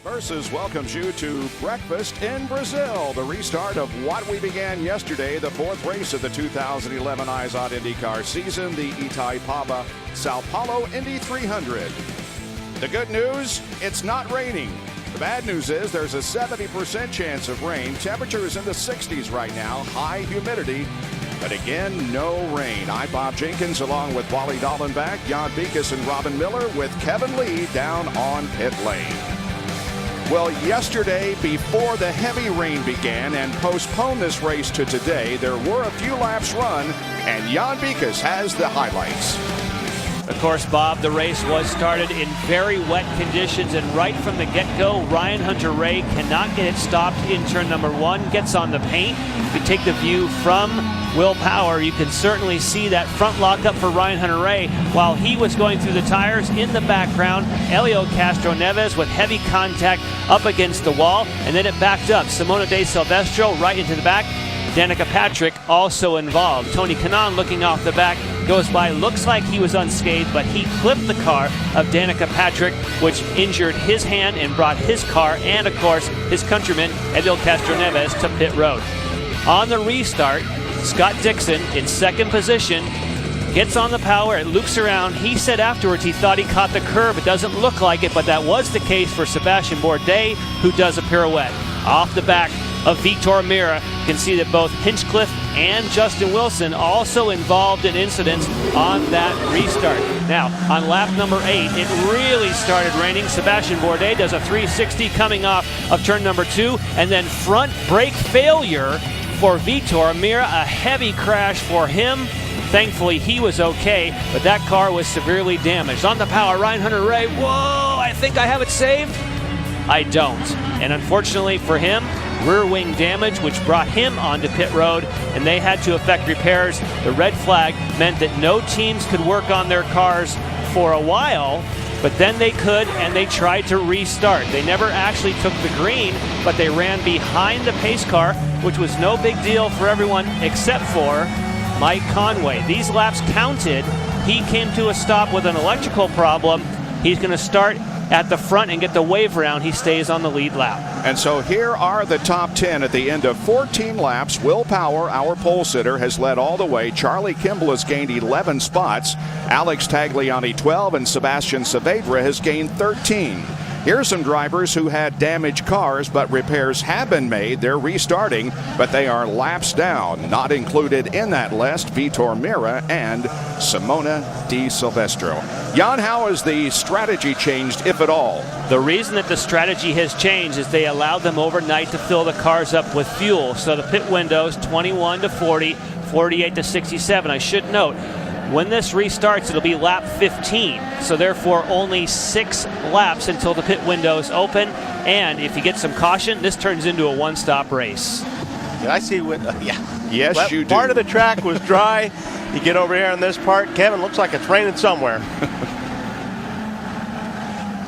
Versus welcomes you to Breakfast in Brazil, the restart of what we began yesterday, the fourth race of the 2011 IZOD INDYCAR season, the Itaipava Sao Paulo Indy 300. The good news, it's not raining. The bad news is there's a 70% chance of rain. Temperature is in the 60s right now, high humidity, but again, no rain. I'm Bob Jenkins along with Wally Dallenbach, Jan Beekes and Robin Miller with Kevin Lee down on pit lane. Well, yesterday, before the heavy rain began and postponed this race to today, there were a few laps run, and Jan Beekes has the highlights. Of course, Bob, the race was started in very wet conditions, and right from the get-go, Ryan Hunter-Reay cannot get it stopped in turn number one, gets on the paint. If you take the view from Will Power, you can certainly see that front lockup for Ryan Hunter-Reay while he was going through the tires. In the background, Helio Castroneves with heavy contact up against the wall, and then it backed up. Simona De Silvestro right into the back. Danica Patrick also involved. Tony Kanaan looking off the back, goes by, looks like he was unscathed, but he clipped the car of Danica Patrick, which injured his hand and brought his car and, of course, his countryman, Helio Castroneves, to pit road. On the restart, Scott Dixon in second position, gets on the power, it loops around. He said afterwards he thought he caught the curve. It doesn't look like it, but that was the case for Sebastian Bourdais, who does a pirouette. Off the back of Vitor Meira, you can see that both Hinchcliffe and Justin Wilson also involved in incidents on that restart. Now, on lap number 8, it really started raining. Sebastian Bourdais does a 360 coming off of turn number 2, and then front brake failure for Vitor Meira, a heavy crash for him. Thankfully, he was okay, but that car was severely damaged. On the power, Ryan Hunter-Reay, whoa, I think I have it saved. I don't. And unfortunately for him, rear wing damage, which brought him onto pit road, and they had to effect repairs. The red flag meant that no teams could work on their cars for a while, but then they could, and they tried to restart. They never actually took the green, but they ran behind the pace car, which was no big deal for everyone except for Mike Conway. These laps counted. He came to a stop with an electrical problem. He's going to start at the front and get the wave around. He stays on the lead lap. And so here are the top 10 at the end of 14 laps. Will Power, our pole sitter, has led all the way. Charlie Kimball has gained 11 spots. Alex Tagliani 12, and Sebastian Saavedra has gained 13. Here's some drivers who had damaged cars, but repairs have been made. They're restarting, but they are laps down. Not included in that list, Vitor Meira and Simona De Silvestro. Jan, how has the strategy changed, if at all? The reason that the strategy has changed is they allowed them overnight to fill the cars up with fuel. So the pit windows, 21 to 40, 48 to 67. I should note, when this restarts, it'll be lap 15. So therefore, only 6 laps until the pit windows open. And if you get some caution, this turns into a one-stop race. Did I see what? Yeah. Yes, you do. Part of the track was dry. You get over here on this part, Kevin, looks like it's raining somewhere.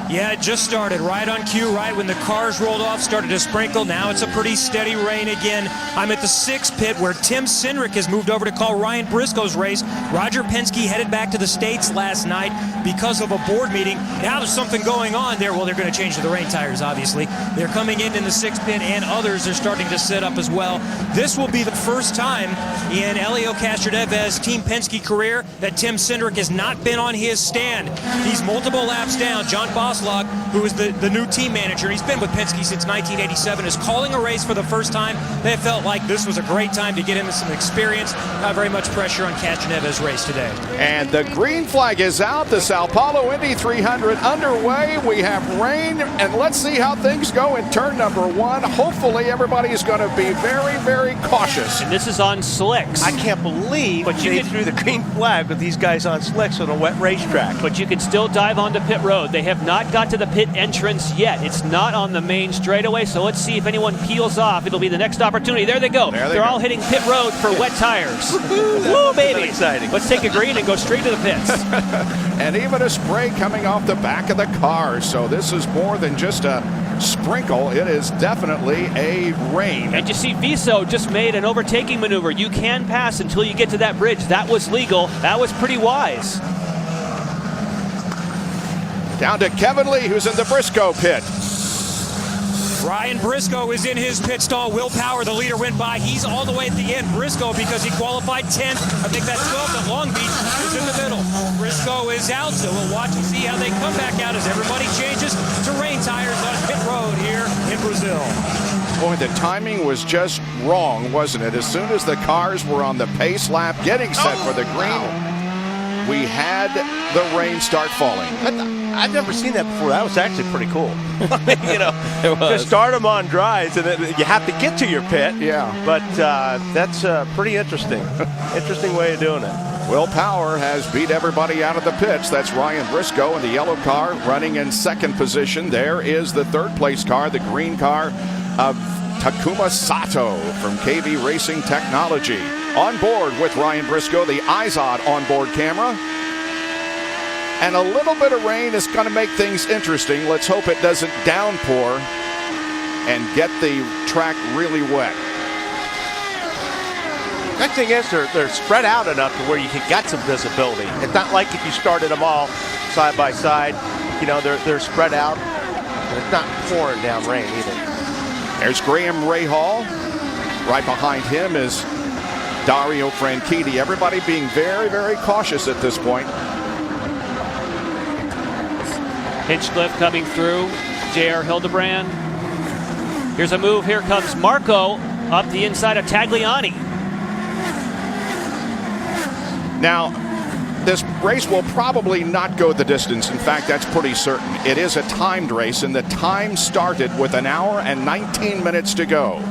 Yeah, it just started right on cue, right when the cars rolled off, started to sprinkle. Now it's a pretty steady rain again. I'm at the 6th pit where Tim Cindric has moved over to call Ryan Briscoe's race. Roger Penske headed back to the States last night because of a board meeting. Now there's something going on there. Well, they're going to change to the rain tires, obviously. They're coming in the 6th pit, and others are starting to set up as well. This will be the first time in Helio Castroneves' Team Penske career that Tim Cindric has not been on his stand. He's multiple laps down. John Boslog, who is the new team manager, he's been with Penske since 1987, is calling a race for the first time. They felt like this was a great time to get into some experience. Not very much pressure on Castroneves' race today. And the green flag is out. The Sao Paulo Indy 300 underway. We have rain, and let's see how things go in turn number 1. Hopefully everybody's going to be very, very cautious. And this is on slicks. I can't believe they threw the green flag with these guys on slicks on a wet racetrack. But you can still dive onto pit road. They have not got to the pit entrance yet. It's not on the main straightaway, so let's see if anyone peels off. It'll be the next opportunity. There they go. They're all hitting pit road for wet tires. Woo, baby. Exciting. Let's take a green and go straight to the pits. And even a spray coming off the back of the car. So this is more than just a sprinkle. It is definitely a rain. And you see Viso just made an overtaking maneuver. You can pass until you get to that bridge. That was legal. That was pretty wise. Down to Kevin Lee, who's in the Briscoe pit. Ryan Briscoe is in his pit stall. Will Power, the leader, went by. He's all the way at the end. Briscoe, because he qualified 10th, I think that 12th at Long Beach, is in the middle. Briscoe is out, so we'll watch and see how they come back out as everybody changes to rain tires on pit road here in Brazil. Boy, the timing was just wrong, wasn't it? As soon as the cars were on the pace lap getting set for the green, we had the rain start falling. I've never seen that before. That was actually pretty cool. To start them on dries, and then you have to get to your pit. Yeah. But that's pretty interesting. Interesting way of doing it. Will Power has beat everybody out of the pits. That's Ryan Briscoe in the yellow car running in second position. There is the third place car, the green car of Takuma Sato from KV Racing Technology. On board with Ryan Briscoe, the IZOD onboard camera. And a little bit of rain is going to make things interesting. Let's hope it doesn't downpour and get the track really wet. That thing is, they're spread out enough to where you can get some visibility. It's not like if you started them all side by side. They're spread out, and it's not pouring down rain either. There's Graham Rahal. Right behind him is Dario Franchitti. Everybody being very, very cautious at this point. Hinchcliffe coming through. J.R. Hildebrand. Here's a move. Here comes Marco up the inside of Tagliani. Now, this race will probably not go the distance. In fact, that's pretty certain. It is a timed race, and the time started with 1 hour and 19 minutes to go.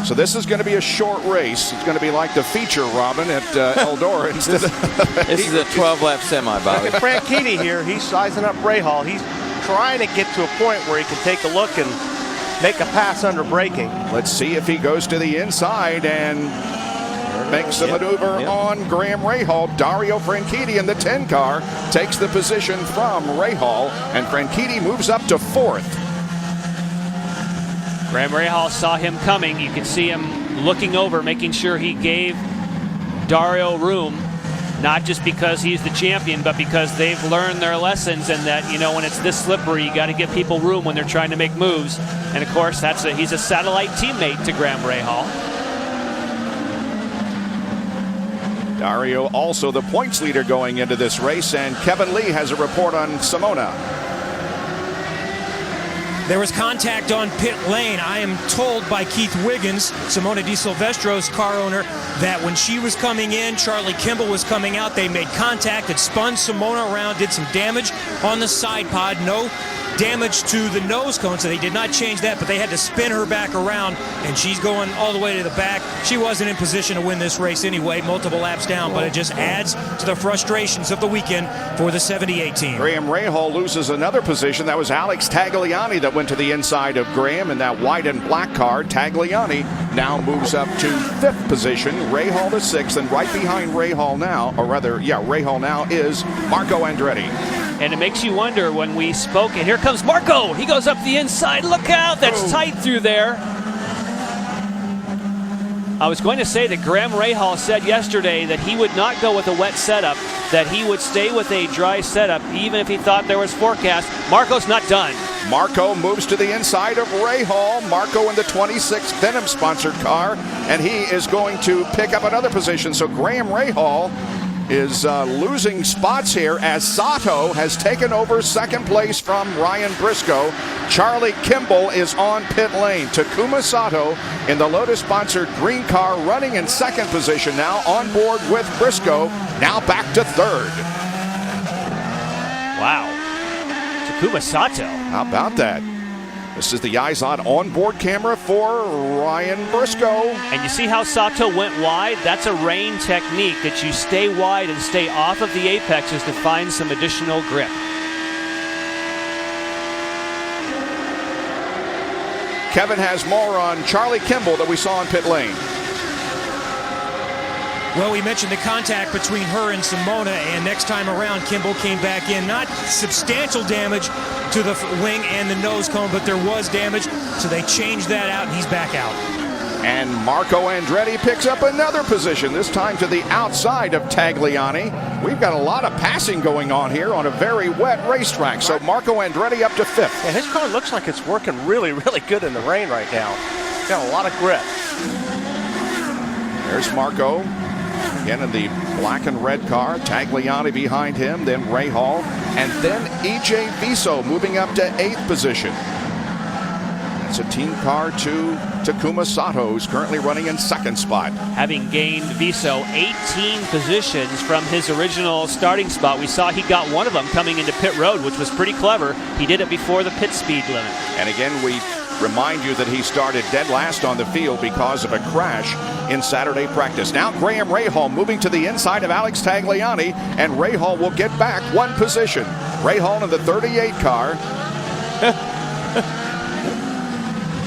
So this is going to be a short race. It's going to be like the feature, Robin, at Eldora instead of... This is a 12-lap semi, Bobby. Franchitti here, he's sizing up Rahal. He's trying to get to a point where he can take a look and make a pass under braking. Let's see if he goes to the inside and makes the maneuver on Graham Rahal. Dario Franchitti in the 10 car takes the position from Rahal, and Franchitti moves up to 4th. Graham Rahal saw him coming. You can see him looking over, making sure he gave Dario room, not just because he's the champion, but because they've learned their lessons, and that, when it's this slippery, you got to give people room when they're trying to make moves. And of course, he's a satellite teammate to Graham Rahal. Dario also the points leader going into this race, and Kevin Lee has a report on Simona. There was contact on pit lane. I am told by Keith Wiggins, Simona Di Silvestro's car owner, that when she was coming in, Charlie Kimball was coming out. They made contact. It spun Simona around, did some damage on the side pod. No damage to the nose cone, so they did not change that, but they had to spin her back around, and she's going all the way to the back. She wasn't in position to win this race anyway, multiple laps down, but it just adds to the frustrations of the weekend for the 78 team. Graham Rahal loses another position. That was Alex Tagliani that went to the inside of Graham in that white and black car. Tagliani now moves up to 5th position. Rahal to 6th, and right behind Rahal now, or rather, Rahal now is Marco Andretti. And it makes you wonder when we spoke, and here comes Marco. He goes up the inside. Look out, that's tight through there. I was going to say that Graham Rahal said yesterday that he would not go with a wet setup, that he would stay with a dry setup, even if he thought there was forecast. Marco's not done. Marco moves to the inside of Rahal. Marco in the 26th Denim-sponsored car, and he is going to pick up another position. So Graham Rahal is losing spots here as Sato has taken over 2nd place from Ryan Briscoe. Charlie Kimball is on pit lane. Takuma Sato in the Lotus-sponsored green car running in 2nd position now, on board with Briscoe, now back to 3rd. Wow. Takuma Sato. How about that? This is the IZOD onboard camera for Ryan Briscoe. And you see how Sato went wide? That's a rain technique, that you stay wide and stay off of the apexes to find some additional grip. Kevin has more on Charlie Kimball that we saw in pit lane. Well, we mentioned the contact between her and Simona, and next time around, Kimball came back in. Not substantial damage to the wing and the nose cone, but there was damage, so they changed that out, and he's back out. And Marco Andretti picks up another position, this time to the outside of Tagliani. We've got a lot of passing going on here on a very wet racetrack. So Marco Andretti up to 5th. Yeah, his car looks like it's working really, really good in the rain right now. Got a lot of grip. There's Marco, again in the black and red car. Tagliani behind him, then Ray Hall, and then EJ Viso moving up to 8th position. It's a team car to Takuma Sato, who's currently running in 2nd spot. Having gained Viso 18 positions from his original starting spot, we saw he got one of them coming into pit road, which was pretty clever. He did it before the pit speed limit. And again, we remind you that he started dead last on the field because of a crash in Saturday practice. Now Graham Rahal moving to the inside of Alex Tagliani, and Rahal will get back 1 position. Rahal in the 38 car.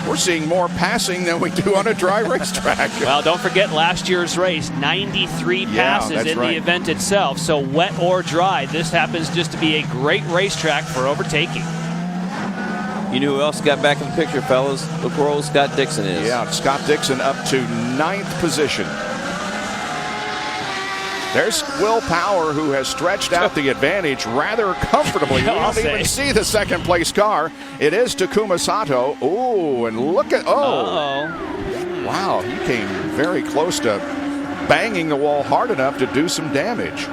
We're seeing more passing than we do on a dry racetrack. Well, don't forget last year's race, 93 passes in the event itself. So wet or dry, this happens just to be a great racetrack for overtaking. You know who else got back in the picture, fellas? Look where old Scott Dixon is. Yeah, Scott Dixon up to 9th position. There's Will Power, who has stretched out the advantage rather comfortably. You don't even see the 2nd place car. It is Takuma Sato. Oh, and look at, wow, he came very close to banging the wall hard enough to do some damage.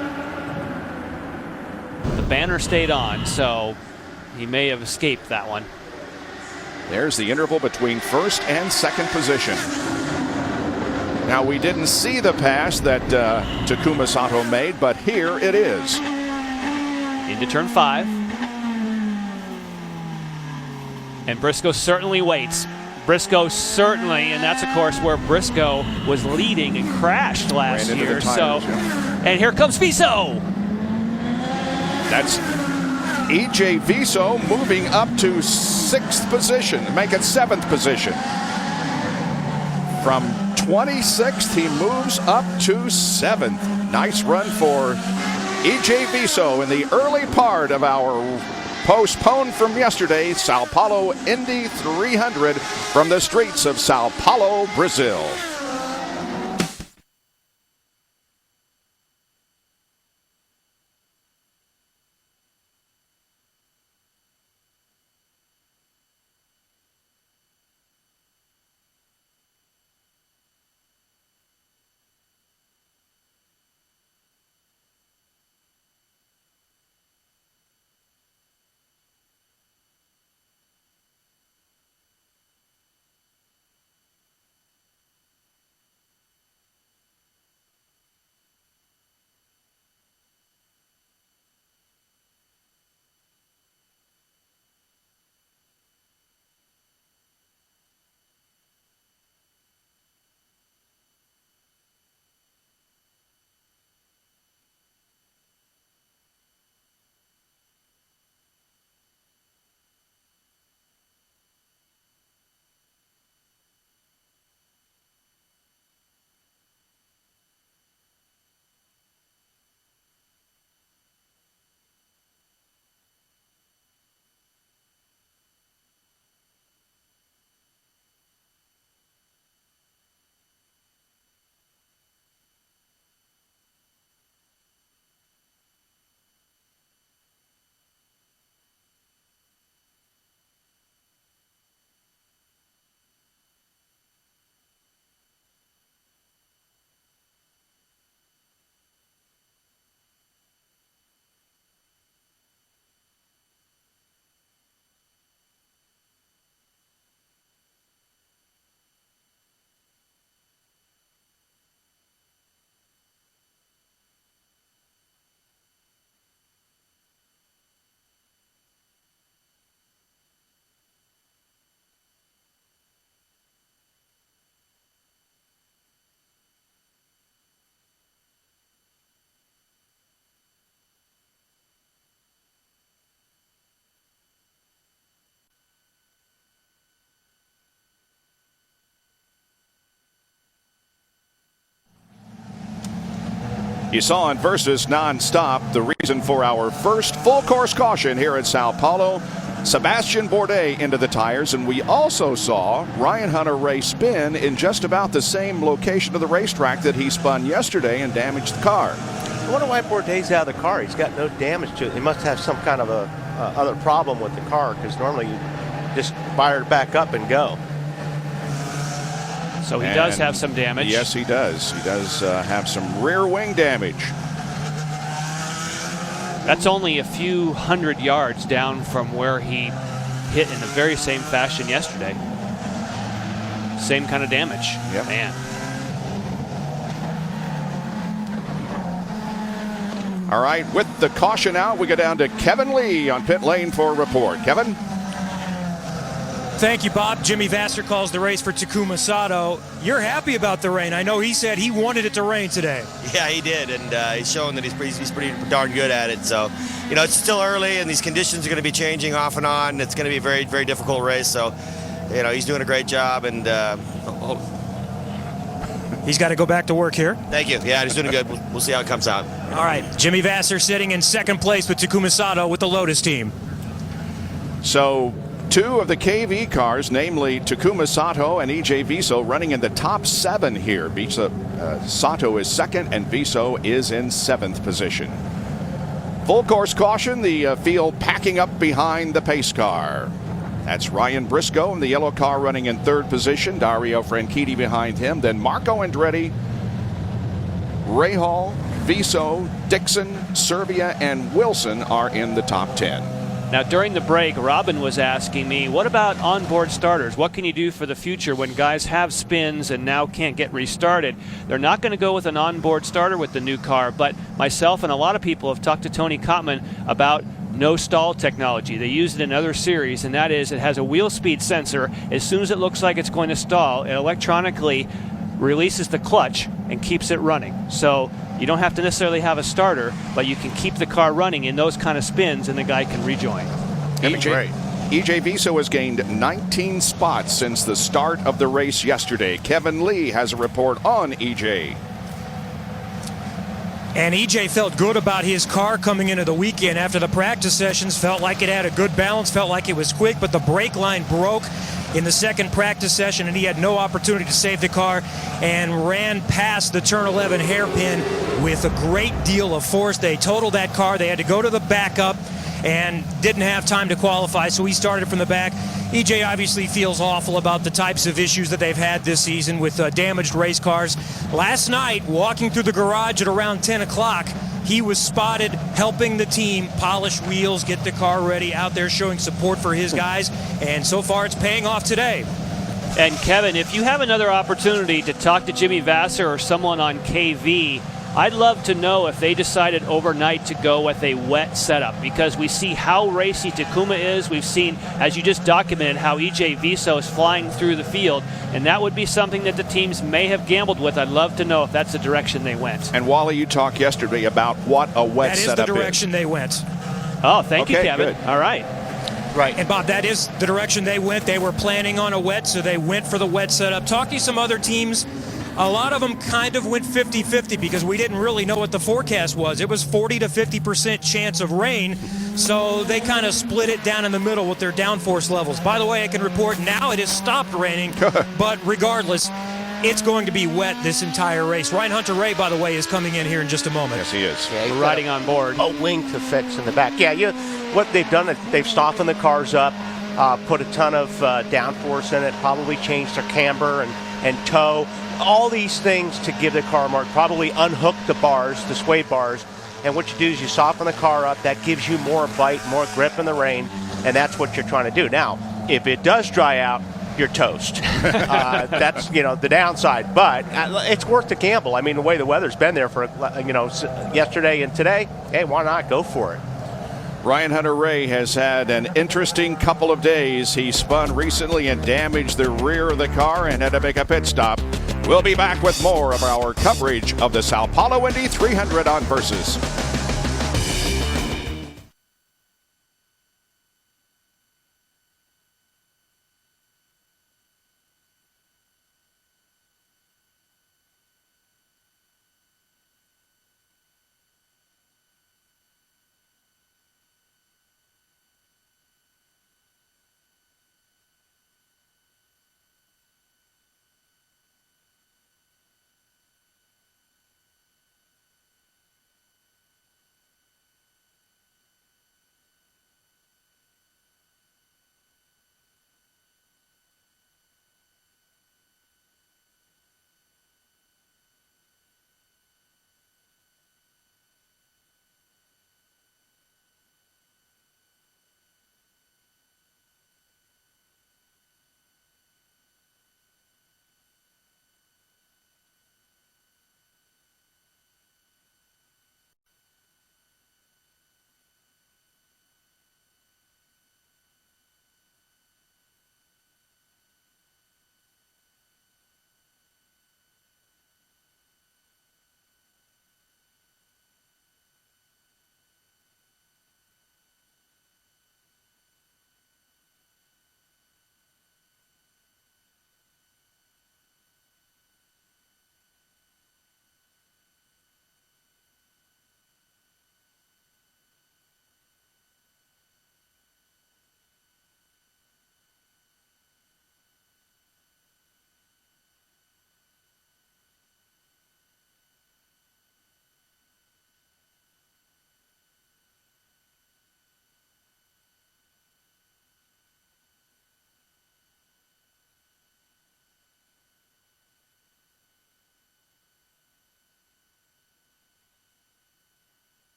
The banner stayed on, so he may have escaped that one. There's the interval between 1st and 2nd position. Now, we didn't see the pass that Takuma Sato made, but here it is. Into turn 5. And Briscoe certainly waits. Briscoe certainly, and that's of course where Briscoe was leading and crashed last year. And here comes Viso. That's EJ Viso moving up to 6th position, make it 7th position. From 26th, he moves up to 7th. Nice run for EJ Viso in the early part of our postponed from yesterday Sao Paulo Indy 300 from the streets of Sao Paulo, Brazil. You saw on Versus Nonstop the reason for our first full course caution here at Sao Paulo. Sebastian Bourdais into the tires, and we also saw Ryan Hunter-Reay spin in just about the same location of the racetrack that he spun yesterday and damaged the car. I wonder why Bourdais out of the car. He's got no damage to it. He must have some kind of a other problem with the car, because normally you just fire it back up and go. So he does have some damage. Yes, he does. He does have some rear wing damage. That's only a few hundred yards down from where he hit in the very same fashion yesterday. Same kind of damage. Yep. Man. All right, with the caution out, we go down to Kevin Lee on pit lane for a report. Kevin? Thank you, Bob. Jimmy Vasser calls the race for Takuma Sato. You're happy about the rain. I know he said he wanted it to rain today. Yeah, he did, and he's showing that he's pretty darn good at it. So, you know, it's still early, and these conditions are going to be changing off and on. It's going to be a very, very difficult race. So, you know, he's doing a great job, and he's got to go back to work here. Thank you. Yeah, he's doing good. We'll see how it comes out. All right, Jimmy Vasser sitting in second place with Takuma Sato with the Lotus team. So, two of the KV cars, namely Takuma Sato and EJ Viso, running in the top 7 here. Sato is second and Viso is in 7th position. Full course caution, the field packing up behind the pace car. That's Ryan Briscoe in the yellow car running in 3rd position. Dario Franchitti behind him. Then Marco Andretti, Rahal, Viso, Dixon, Serbia, and Wilson are in the top 10. Now, during the break, Robin was asking me, what about onboard starters? What can you do for the future when guys have spins and now can't get restarted? They're not going to go with an onboard starter with the new car, but myself and a lot of people have talked to Tony Kottman about no stall technology. They use it in other series, and that is it has a wheel speed sensor. As soon as it looks like it's going to stall, it electronically releases the clutch and keeps it running. So you don't have to necessarily have a starter, but you can keep the car running in those kind of spins, and the guy can rejoin. EJ Viso has gained 19 spots since the start of the race yesterday. Kevin Lee has a report on EJ. And EJ felt good about his car coming into the weekend after the practice sessions. Felt like it had a good balance, felt like it was quick, but the brake line broke in the second practice session, and he had no opportunity to save the car and ran past the turn 11 hairpin with a great deal of force. They totaled that car. They had to go to the backup and didn't have time to qualify, so he started from the back. EJ obviously feels awful about the types of issues that they've had this season with damaged race cars. Last night, walking through the garage at around 10 o'clock, he was spotted helping the team polish wheels, get the car ready, out there showing support for his guys, and so far it's paying off today. And Kevin, if you have another opportunity to talk to Jimmy Vasser or someone on KV, I'd love to know if they decided overnight to go with a wet setup, because we see how racy Takuma is. We've seen, as you just documented, how EJ Viso is flying through the field, and that would be something that the teams may have gambled with. I'd love to know if that's the direction they went. And Wally, you talked yesterday about what a wet setup is. That is the direction they went. Oh, thank you, Kevin. Good. All right. Right. And Bob, that is the direction they went. They were planning on a wet, so they went for the wet setup. Talking to some other teams, a lot of them kind of went 50-50 because we didn't really know what the forecast was. It was 40 to 50% chance of rain, so they kind of split it down in the middle with their downforce levels. By the way, I can report now it has stopped raining, but regardless, it's going to be wet this entire race. Ryan Hunter-Reay, by the way, is coming in here in just a moment. Yes, he is. Yeah, We're riding on board. A wing to fix in the back. Yeah, what they've done is they've softened the cars up, put a ton of downforce in it, probably changed their camber and toe. All these things to give the car more, probably unhook the bars, the sway bars, and what you do is you soften the car up. That gives you more bite, more grip in the rain, and that's what you're trying to do. Now, if it does dry out, you're toast. That's the downside, but it's worth the gamble. I mean, the way the weather's been there for yesterday and today, hey, why not go for it? Ryan Hunter-Reay has had an interesting couple of days. He spun recently and damaged the rear of the car and had to make a pit stop. We'll be back with more of our coverage of the Sao Paulo Indy 300 on Versus.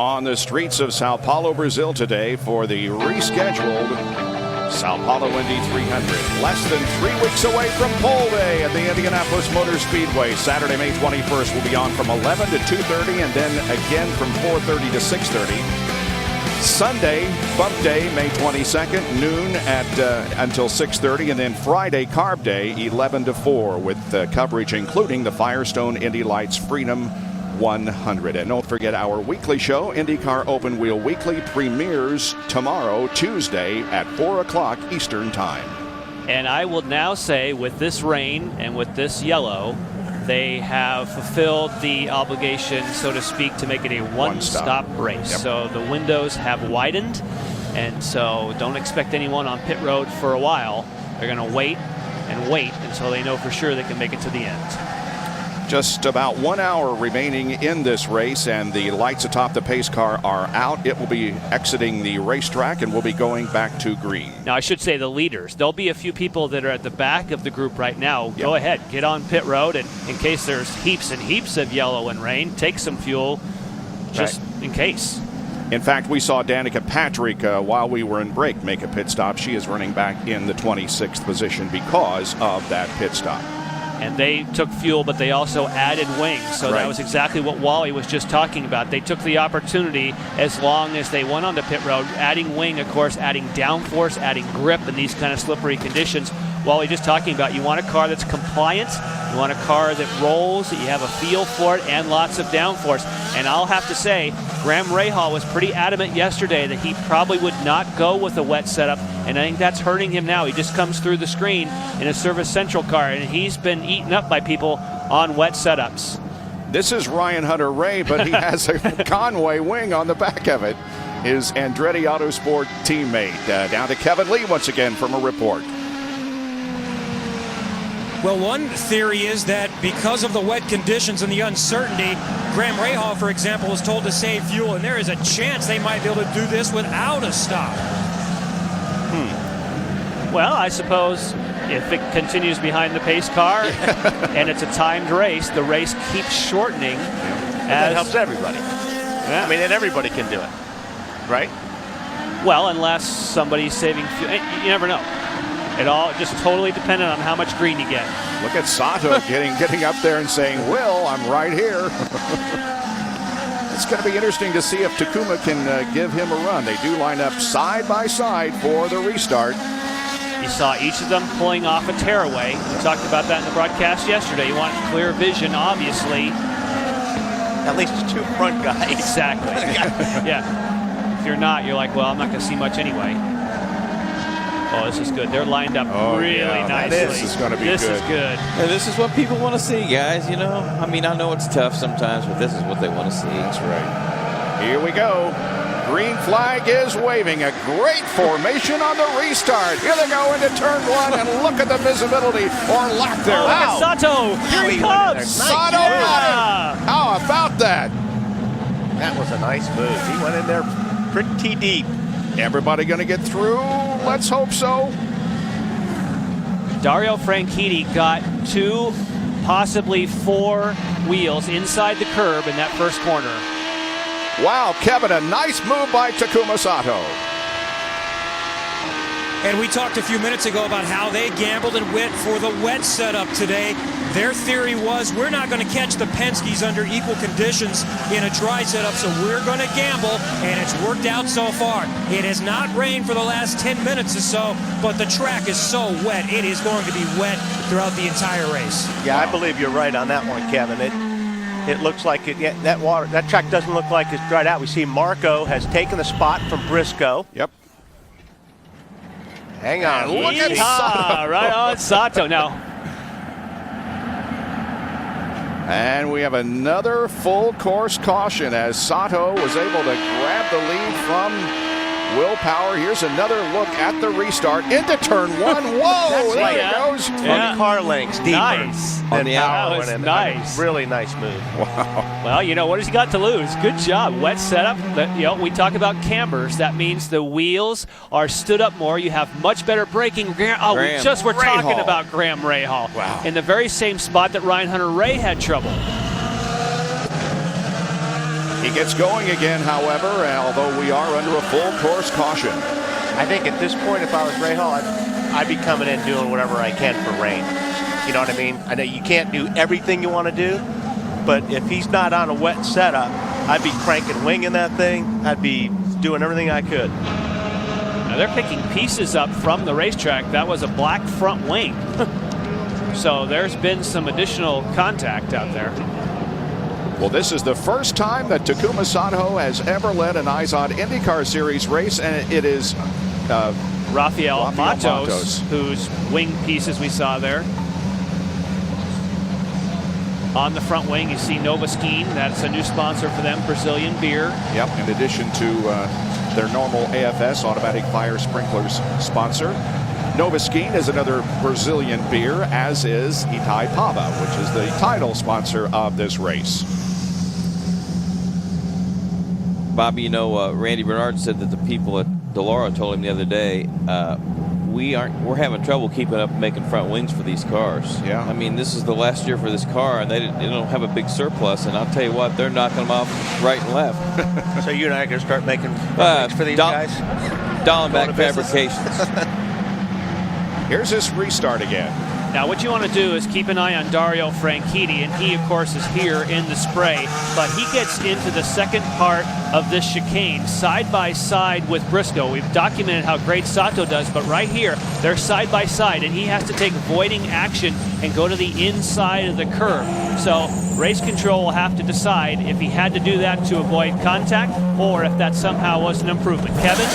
on the streets of Sao Paulo, Brazil today for the rescheduled Sao Paulo Indy 300. Less than 3 weeks away from pole day at the Indianapolis Motor Speedway. Saturday, May 21st will be on from 11 to 2:30 and then again from 4:30 to 6:30. Sunday, bump day, May 22nd, noon until 6:30, and then Friday, carb day, 11 to 4, with coverage including the Firestone Indy Lights Freedom 100. And don't forget our weekly show, IndyCar Open Wheel Weekly, premieres tomorrow, Tuesday, at 4 o'clock Eastern Time. And I will now say, with this rain and with this yellow, they have fulfilled the obligation, so to speak, to make it a one-stop race. Yep. So the windows have widened, and so don't expect anyone on pit road for a while. They're going to wait and wait until they know for sure they can make it to the end. Just about 1 hour remaining in this race, and the lights atop the pace car are out. It will be exiting the racetrack and will be going back to green. Now, I should say the leaders. There'll be a few people that are at the back of the group right now. Yep. Go ahead, get on pit road, and in case there's heaps and heaps of yellow and rain, take some fuel just in case. In fact, we saw Danica Patrick while we were in break make a pit stop. She is running back in the 26th position because of that pit stop. And they took fuel, but they also added wings. So Right. that was exactly what Wally was just talking about. They took the opportunity as long as they went onto pit road, adding wing, of course, adding downforce, adding grip in these kind of slippery conditions. Wally just talking about, you want a car that's compliant, you want a car that rolls, that you have a feel for it, and lots of downforce. And I'll have to say, Graham Rahal was pretty adamant yesterday that he probably would not go with a wet setup, and I think that's hurting him now. He just comes through the screen in a Service Central car, and he's been eaten up by people on wet setups. This is Ryan Hunter-Reay, but he has a Conway wing on the back of it. His Andretti Autosport teammate. Down to Kevin Lee once again from a report. Well, one theory is that because of the wet conditions and the uncertainty, Graham Rahal, for example, was told to save fuel, and there is a chance they might be able to do this without a stop. Well, I suppose if it continues behind the pace car and it's a timed race, the race keeps shortening. That helps everybody. Yeah. I mean, and everybody can do it, right? Well, unless somebody's saving fuel. You never know. It all just totally dependent on how much green you get. Look at Sato getting up there and saying, Will, I'm right here. It's going to be interesting to see if Takuma can give him a run. They do line up side by side for the restart. You saw each of them pulling off a tearaway. We talked about that in the broadcast yesterday. You want clear vision, obviously. At least 2 front guys. Exactly. Yeah. If you're not, you're like, well, I'm not going to see much anyway. Oh, this is good. They're lined up really nicely. This is going to be good. This is good. And this is what people want to see, guys, you know. I mean, I know it's tough sometimes, but this is what they want to see. That's right. Here we go. Green flag is waving. A great formation on the restart. Here they go into turn 1, and look at the visibility or lack there. Oh, look at Sato. Here he comes. Sato got it. How about that? That was a nice move. He went in there pretty deep. Everybody going to get through? Let's hope so. Dario Franchitti got 2, possibly 4 wheels inside the curb in that first corner. Wow, Kevin, a nice move by Takuma Sato. And we talked a few minutes ago about how they gambled and went for the wet setup today. Their theory was, we're not going to catch the Penske's under equal conditions in a dry setup, so we're going to gamble, and it's worked out so far. It has not rained for the last 10 minutes or so, but the track is so wet, it is going to be wet throughout the entire race. Yeah, I believe you're right on that one, Kevin. It looks like that track doesn't look like it's dried out. We see Marco has taken the spot from Briscoe. Yep. Hang on. Look at Sato. Right on Sato. Now, and we have another full course caution as Sato was able to grab the lead from Will Power. Here's another look at the restart into turn 1. Whoa, there right. he goes. 20 car lengths deeper. Nice. than On the Power that was went in. nice. Really nice move. Wow. well, you know, what has he got to lose? Good job. Wet setup. You know, we talk about cambers. That means the wheels are stood up more. You have much better braking. We just were talking Rahal. about Graham Rahal. Wow. In the very same spot that Ryan Hunter-Reay had trouble. He gets going again, however, although we are under a full course caution. I think at this point, if I was Ray Hall, I'd be coming in doing whatever I can for rain. You know what I mean? I know you can't do everything you want to do, but if he's not on a wet setup, I'd be cranking wing in that thing. I'd be doing everything I could. Now they're picking pieces up from the racetrack. That was a black front wing. So there's been some additional contact out there. Well, this is the first time that Takuma Sato has ever led an IZOD IndyCar Series race, and it is Rafael Matos, Matos, whose wing pieces we saw there. On the front wing, you see Novoskine. That's a new sponsor for them, Brazilian beer. Yep, in addition to their normal AFS, Automatic Fire Sprinklers sponsor. Novoskine is another Brazilian beer, as is Itai Pava, which is the title sponsor of this race. Bobby, you know, Randy Bernard said that the people at Delora told him the other day, we're having trouble keeping up making front wings for these cars. Yeah. I mean, this is the last year for this car, and they don't have a big surplus. And I'll tell you what, they're knocking them off right and left. So you're not going to start making front wings for these guys? Dallenbach Fabrications. Here's this restart again. Now what you want to do is keep an eye on Dario Franchitti, and he of course is here in the spray, but he gets into the second part of this chicane side by side with Briscoe. We've documented how great Sato does, but right here they're side by side, and he has to take voiding action and go to the inside of the curve. So race control will have to decide if he had to do that to avoid contact or if that somehow was an improvement. Kevin?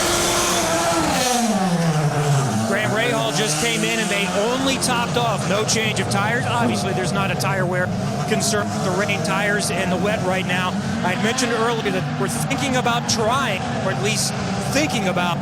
Just came in and they only topped off. No change of tires. Obviously, there's not a tire wear concern with the rain tires and the wet right now. I mentioned earlier that we're thinking about trying, or at least thinking about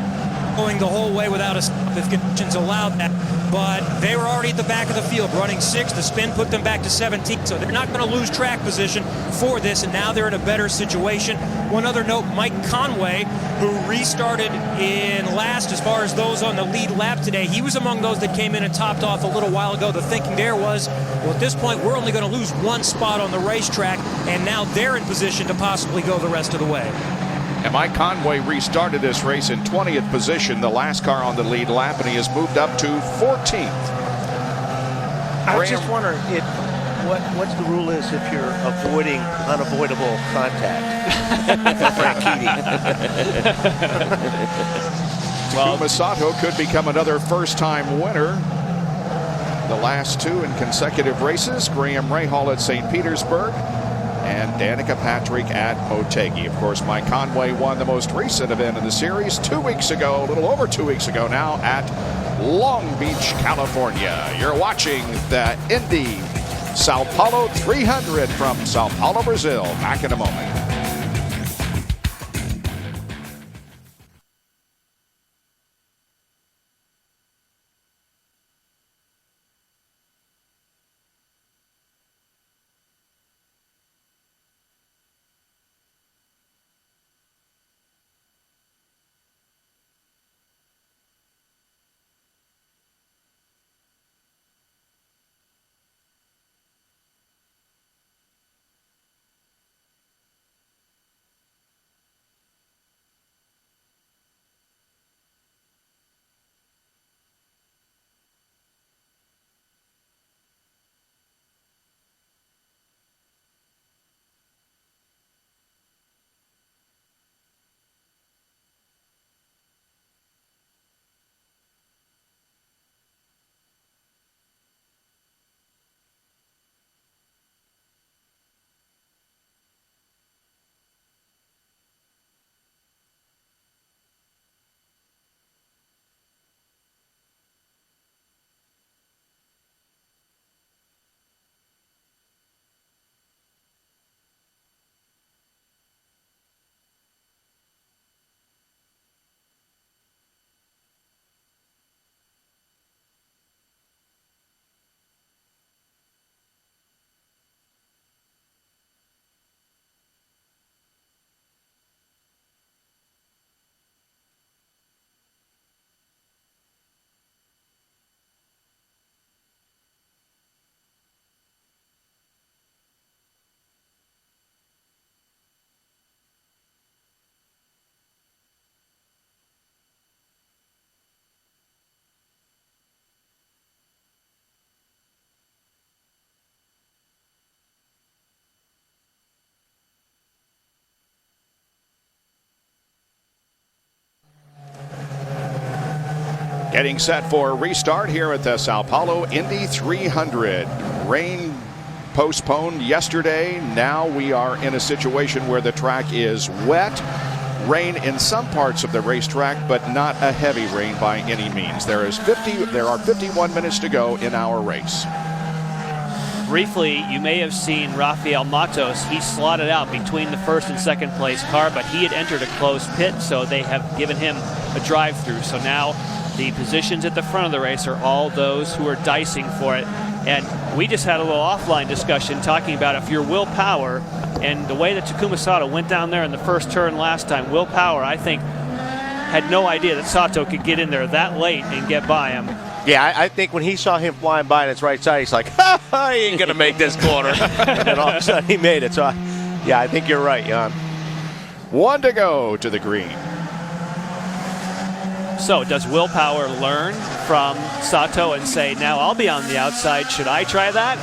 going the whole way without a stop if conditions allowed that. But they were already at the back of the field running 6th. The spin put them back to 17th, so they're not going to lose track position for this, and now they're in a better situation. One other note, Mike Conway, who restarted in last as far as those on the lead lap today, he was among those that came in and topped off a little while ago. The thinking there was, well, at this point, we're only going to lose one spot on the racetrack, and now they're in position to possibly go the rest of the way. And Mike Conway restarted this race in 20th position, the last car on the lead lap, and he has moved up to 14th. I was just wondering what's the rule is if you're avoiding unavoidable contact. Takuma Sato could become another first-time winner. The last 2 in consecutive races, Graham Rahal at St. Petersburg and Danica Patrick at Motegi. Of course, Mike Conway won the most recent event in the series 2 weeks ago, a little over 2 weeks ago now, at Long Beach, California. You're watching the Indy Sao Paulo 300 from Sao Paulo, Brazil. Back in a moment. Getting set for a restart here at the Sao Paulo Indy 300. Rain postponed yesterday. Now we are in a situation where the track is wet. Rain in some parts of the racetrack, but not a heavy rain by any means. There are 51 minutes to go in our race. Briefly, you may have seen Rafael Matos. He slotted out between the first and second place car, but he had entered a closed pit, so they have given him a drive-through. So now the positions at the front of the race are all those who are dicing for it. And we just had a little offline discussion talking about if you're Will Power, and the way that Takuma Sato went down there in the first turn last time, Will Power, I think, had no idea that Sato could get in there that late and get by him. Yeah, I think when he saw him flying by on his right side, he's like, ha, he ain't going to make this corner. And then all of a sudden he made it. So, yeah, I think you're right, Jan. 1 to go to the green. So does Will Power learn from Sato and say, now I'll be on the outside, should I try that?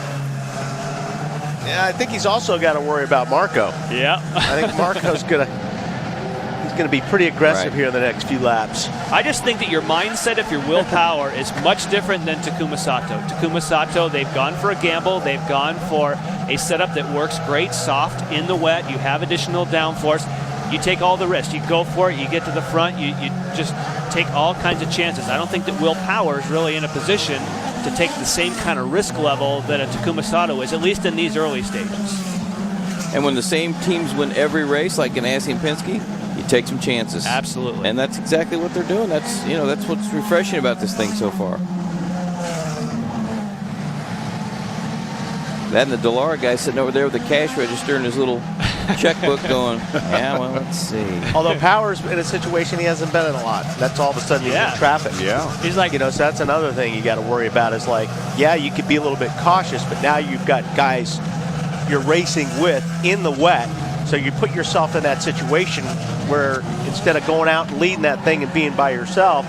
Yeah, I think he's also got to worry about Marco. Yeah. I think Marco's going to be pretty aggressive here in the next few laps. I just think that your mindset, if you're Will Power, is much different than Takuma Sato. Takuma Sato, they've gone for a gamble. They've gone for a setup that works great, soft, in the wet. You have additional downforce. You take all the risks. You go for it. You get to the front. You just take all kinds of chances. I don't think that Will Power is really in a position to take the same kind of risk level that a Takuma Sato is, at least in these early stages. And when the same teams win every race, like Ganassi and Penske, you take some chances. Absolutely. And that's exactly what they're doing. That's what's refreshing about this thing so far. That and the Dallara guy sitting over there with the cash register and his little checkbook going, yeah, well, let's see. Although Power's in a situation he hasn't been in a lot. That's all of a sudden he's in traffic. Yeah. He's like, so that's another thing you got to worry about is like, yeah, you could be a little bit cautious, but now you've got guys you're racing with in the wet. So you put yourself in that situation where instead of going out and leading that thing and being by yourself,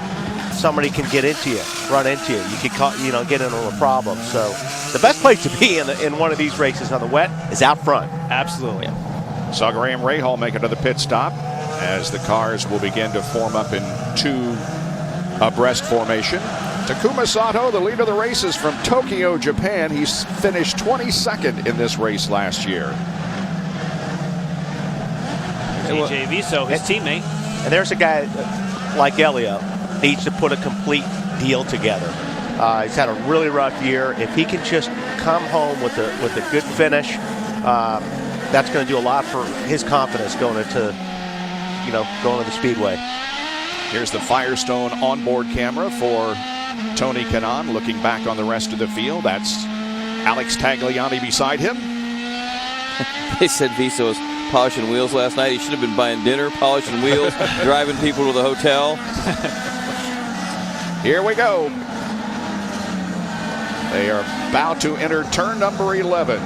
somebody can get into you, run into you. You could, get into a problem. So the best place to be in one of these races on the wet is out front. absolutely. Saw Graham Rahal make it to the pit stop as the cars will begin to form up in two abreast formation. Takuma Sato, the leader of the race, is from Tokyo, Japan. He's finished 22nd in this race last year. TJ Viso, his teammate. And there's a guy like Elio, needs to put a complete deal together. He's had a really rough year. If he can just come home with a good finish, that's going to do a lot for his confidence going into the Speedway. Here's the Firestone onboard camera for Tony Kanaan looking back on the rest of the field. That's Alex Tagliani beside him. They said Viso was polishing wheels last night. He should have been buying dinner, polishing wheels, driving people to the hotel. Here we go. They are about to enter turn number 11.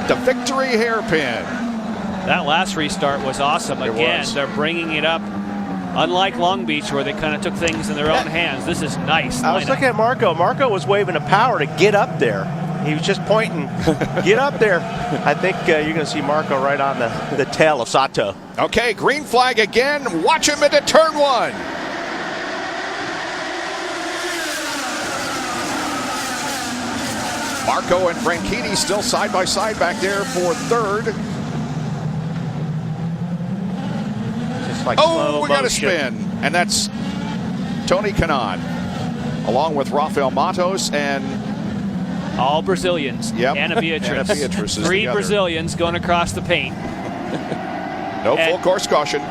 The victory hairpin. That last restart was awesome. Again, they're bringing it up. Unlike Long Beach, where they kind of took things in their own hands, this is nice. I was looking at Marco. Marco was waving a power to get up there. He was just pointing, get up there. I think you're going to see Marco right on the tail of Sato. Okay, green flag again. Watch him into turn 1. Marco and Franchitti still side by side back there for third. Just like we got a spin. And that's Tony Kanaan, along with Rafael Matos and all Brazilians. Yep. Anna Beatriz. Anna Beatriz is Three the other. Brazilians going across the paint. No full course caution.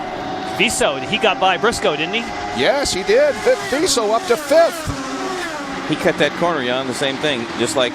Viso, he got by Briscoe, didn't he? Yes, he did. Viso up to 5th. He cut that corner, Jan, the same thing. Just like